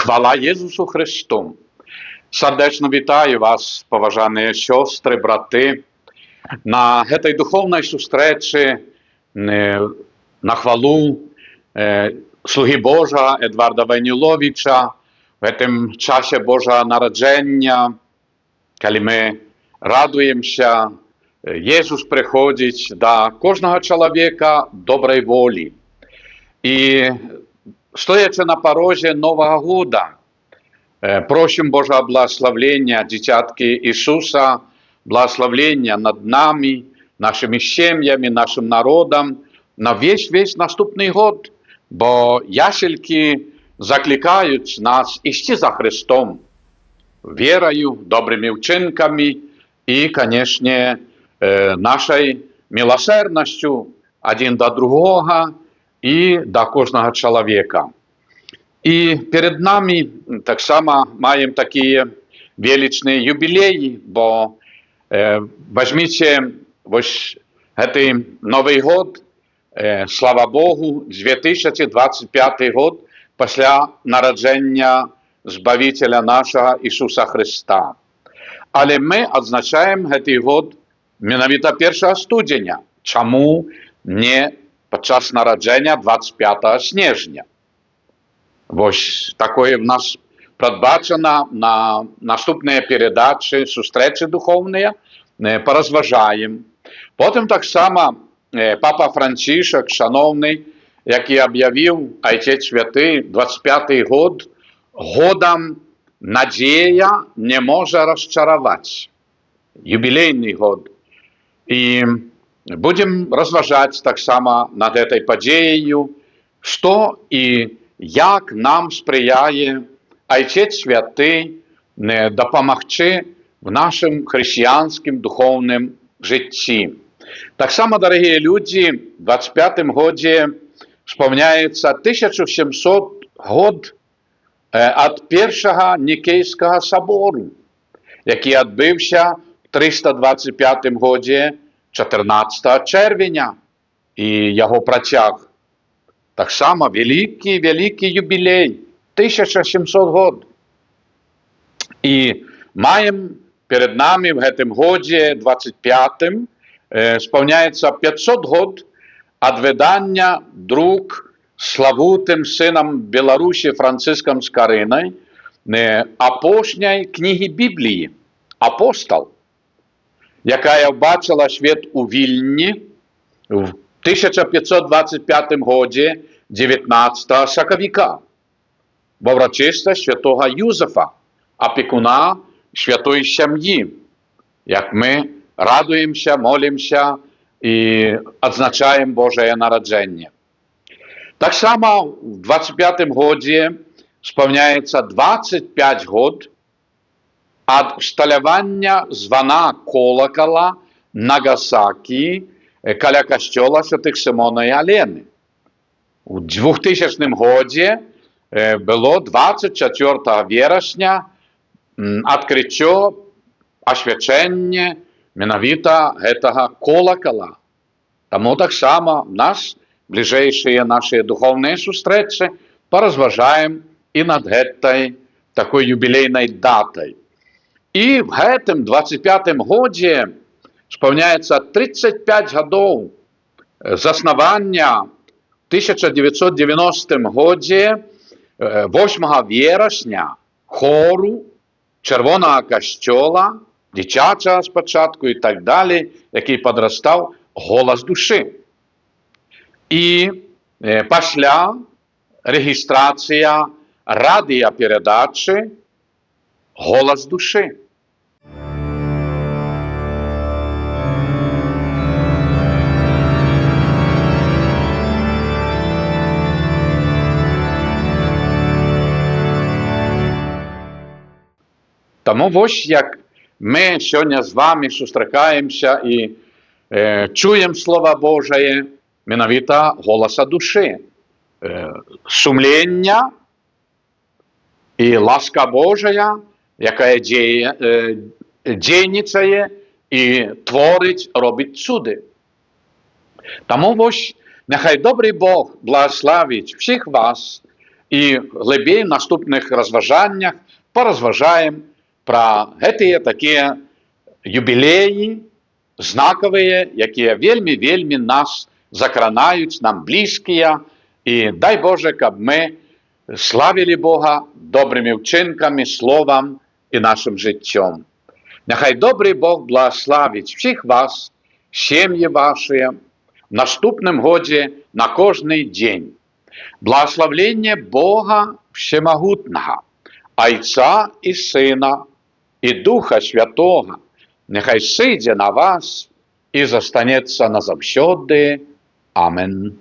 Хвала Єсусу Христу! Сардечно вітаю вас, поважані сестри, брати, на этой духовной сустрэчы на хвалу слуги Божа Едварда Вайніловича в этом часе Божого народження, коли ми радуємося, Єсус приходить до кожного чоловіка доброї волі. І стоячи на порозі Нового года, просим Божьего благословения, дитятки Иисуса, благословения над нами, нашими семьями, нашим народом, на весь наступний год, бо ясельки закликають нас іти за Христом, вірою, добрими вчинками і, конечно, нашою милосердністю один до другого і до кожного чоловіка. І перед нами так само маємо такі величні юбілеї, бо візьміть ось цей Новий год, слава Богу, 2025 год після народження Збавителя нашого Ісуса Христа. Але ми відзначаємо цей год менавіта 1 студеня. Чому не під час народження 25 снежня? Ось такое в нас передбачено на наступні передачі, зустрічі духовні, порозважаємо. Потім так само Папа Францишек, шановний, який об'явив, Отець Святий, 25-й год, годом надія не може розчарувати. Юбілейний год. І будемо розважати так само над цією подією, що і як нам сприяє Отець Святий допомогти в нашому християнському духовному житті. Так само, дорогі люди, в 25-м годі вспоминається 1700 год від Першого Нікейського собору, який відбився в 325 годі 14 червня, і його протяг. Так само великий юбілей, 1700 год. І маємо перед нами в цьому годі, 25-м, сповняється 500 год від видання друг славутим сином Білорусі Франциском Скориною апошньої книги Біблії «Апостол», яка бачила світ у Вільні в 1525 годі 19 соковика во врочистость святого Юзефа, опікуна святої сім'ї, як ми радуємося, молимося і відзначаємо Божє народження. Так само в 25-м годі сповняється 25 год від всталювання звона колокола Нагасакі каля костела святих Симона і Алени. У 2000 годі було 24 вересня відкриття, освячення менавіта цього колокола. Тому так само нас, ближайшие наші духовні зустрічі, порозважаємо і над этой такой юбилейной датой. І в этом 25-м годі сповняється 35 годов заснування в 1990 годі 8 вересня хору Червоного костьола, дитячого спочатку і так далі, який підростав «Голос душі». І після реєстрація радіопередачі «Голос душі». Тому ось як ми сьогодні з вами зустрічаємося і чуємо Слово Божє, менавіта голоса душі, сумління і ласка Божа, яка дійницяє і творить, робить чуди. Тому ось нехай добрий Бог благословить всіх вас і глибей в наступних розважаннях поразважаем пра гэтыя такія юбілеі знакавыя, якія вельмі нас закранаюць, нам блізкія, і дай Боже, каб мы славілі Бога добрымі ўчынкамі, словам і нашым жыццём. Няхай добрый Бог благословить всіх вас, сем'і вашыя, в наступным годзе на кожны дзень. Благословление Бога Всемогутного, Отца и Сына, и Духа Святого, нехай сидя на вас и застанется назавсёды. Амен.